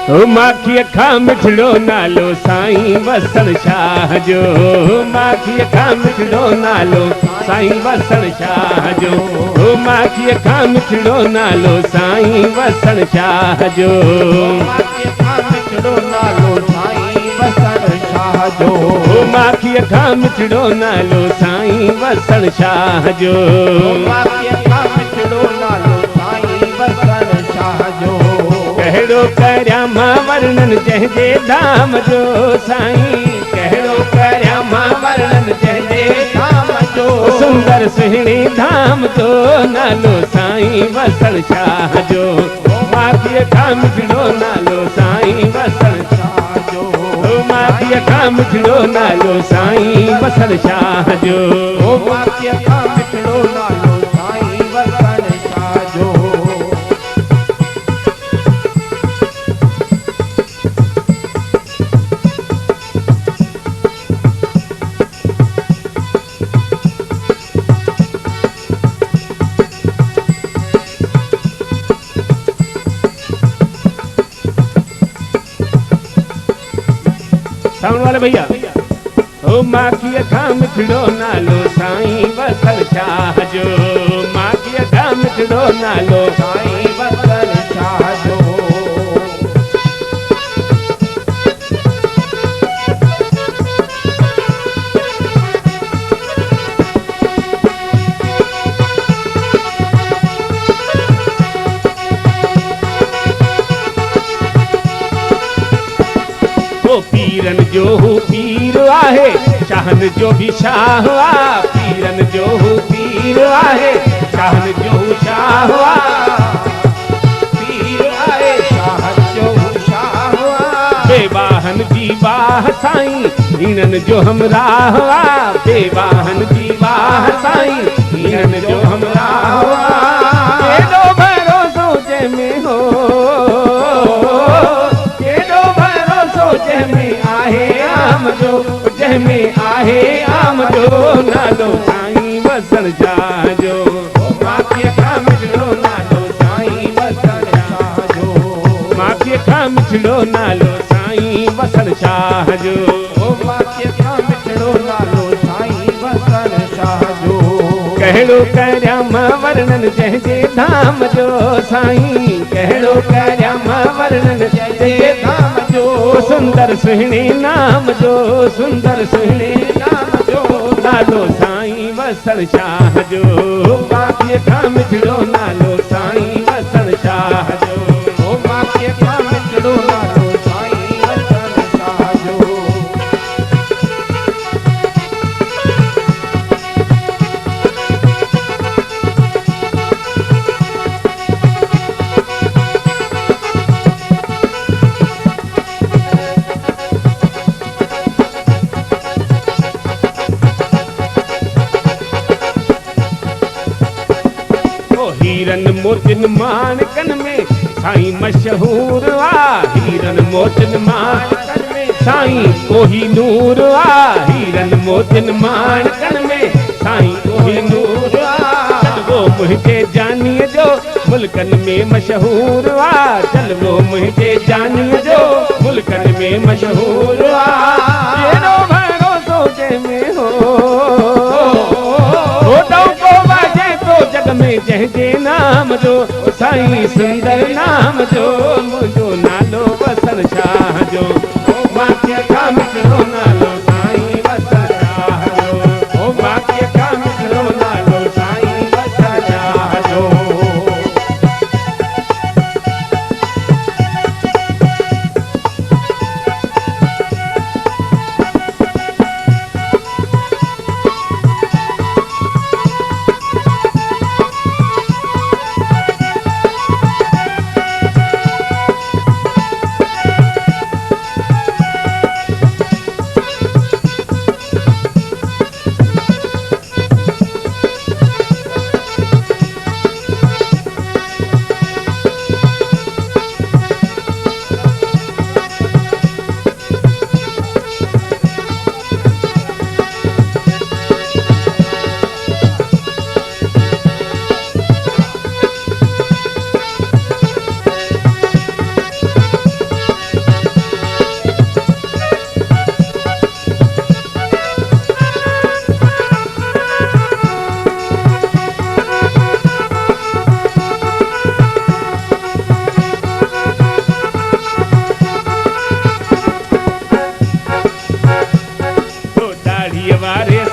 ओ माखी अखा मिठड़ो नालो साईं वसण शाह जो, माखी अखा मिठड़ो नालो साईं वसण शाह जो, ओ माखी अखा मिठड़ो नालो साईं वसण शाह जो, माखी अखा मिठड़ो नालो साईं वसण शाह जो, ओ माखी अखा मिठड़ो नालो साईं वसण शाह जो, माखी अखा मिठड़ो नालो साईं वसण शाह जो। कहिड़ो करियां मां वर्णन जंहिंजे धाम जो साईं, कहिड़ो करियां मां वर्णन जंहिंजे धाम जो, सुंदर सुहिणी धाम जो नालो साईं वसण शाह जो, माखी अखा मिठड़ो नालो साईं वसण शाह जो, माखी अखा मिठड़ो नालो साईं वसण शाह जो, माखी अखा मिठड़ो नालो साईं वसण शाह जो। साउंड वाले भैया। ओ माखी अखा मिठड़ो नालो साईं वसण शाह जो, माखी अखा मिठड़ो नालो साईं वसण शाह जो, पीरन जो हू पीर आहे, शाहन जो भी शाह आ, पीरन जो हू पीर आहे, शाहन जो हू शाह आ, पीर आहे शाह जो शाह आ, बेवाहन जी वाह साईं हिनन जो हमराह आ, बेवाहन जी वाह साईं हिनन जो हमराह आ, केॾो भरोसो जंहिंमें हो, केॾो भरोसो जंहिंमें आहे आम जो, जंहिंमें आहे आम जो नालो साईं वसण शाह जो, माखी अखा मिठड़ो नालो साईं वसण शाह जो, माखी अखा मिठड़ो नालो साईं वसण शाह जो, माखी अखा मिठड़ो नालो साईं वसण शाह जो। कहिड़ो करियां मां वर्णन जंहिंजे धाम जो साईं, कहिड़ो करियां मां वर्णन जंहिंजे धाम जो, सुंदर सुहिणे नाम जो, सुंदर सुहिणे नाम जो नालो साईं वसण शाह जो, माखी अखा मिठड़ो नालो साईं वसण शाह जो, माखी अखा मिठड़ो नालो साईं वसण शाह जो। हीरन मोतिन माणकन में साईं मशहूर आ, हीरन मोतिन माणकन में साईं कोहिनूर आ, हीरन मोतिन माणकन में साईं कोहिनूर आ, चल वो मुंहिंजे जानीअ जो मुल्कन में मशहूर आ, चल वो मुंहिंजे जानीअ जो मुल्कन में मशहूर आ, केॾो भरोसो जंहिंमें हो, जग में जंहिंजे नाम जो साईं सुंदर नाम जो, मुंहिंजो नालो वसण शाह जो, माखी अखा मिठड़ो नालो साईं वसण शाह जो, माखी अखा मिठड़ो नालो साईं वसण शाह जो।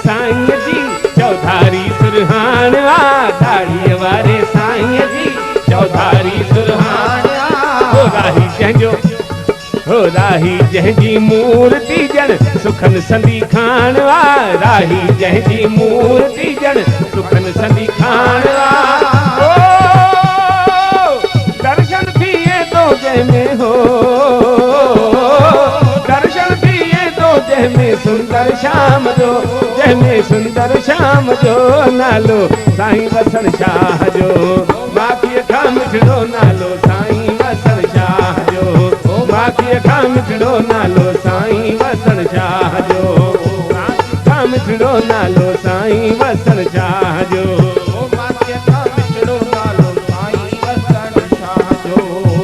साईं जी चौधारी सुरहान दाढ़ीअ वारे साईं जी चौधारी सुरहान हो राही जंहिंजो हो राही जंहिंजी मूर्ति ॼण सुखन संदी खान राही जंहिंजी मूर्ति ॼण सुखन संदी खान ओ दर्शन थिए तो जंहिंमें हो दर्शन थिए तो जंहिंमें सुंदर श्याम जो जंहिंमें सुंदर श्याम जो नालो साईं वसण शाह जो माखीअ खां मिठड़ो नालो साईं वसण शाह जो माखीअ खां मिठड़ो नालो साईं वसण शाह जो माखीअ खां मिठड़ो नालो साईं वसण शाह जो माखीअ खां मिठड़ो नालो साईं वसण शाह जो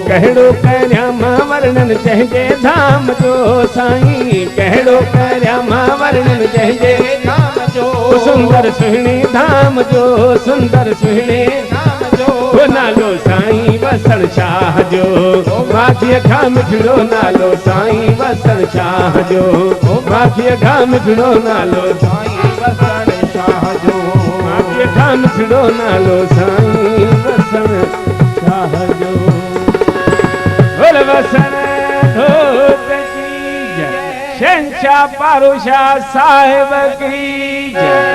कहिड़ो करियां मां वर्णन जंहिंजे धाम जो साईं कहिड़ो करियां मां वर्णन जंहिंजे धाम जो सुंदर सुहिणे धाम जो सुंदर सुहिणे धाम जो नालो साईं वसण शाह जो माखीअ खां मिठड़ो नालो साईं वसण शाह जो माखीअ खां मिठड़ो नालो साईं वसण शाह जो माखीअ खां मिठड़ो नालो साईं वसण शाह जो बोल वसण धोत की जय शहंशाह पारूशाह साहिब की जय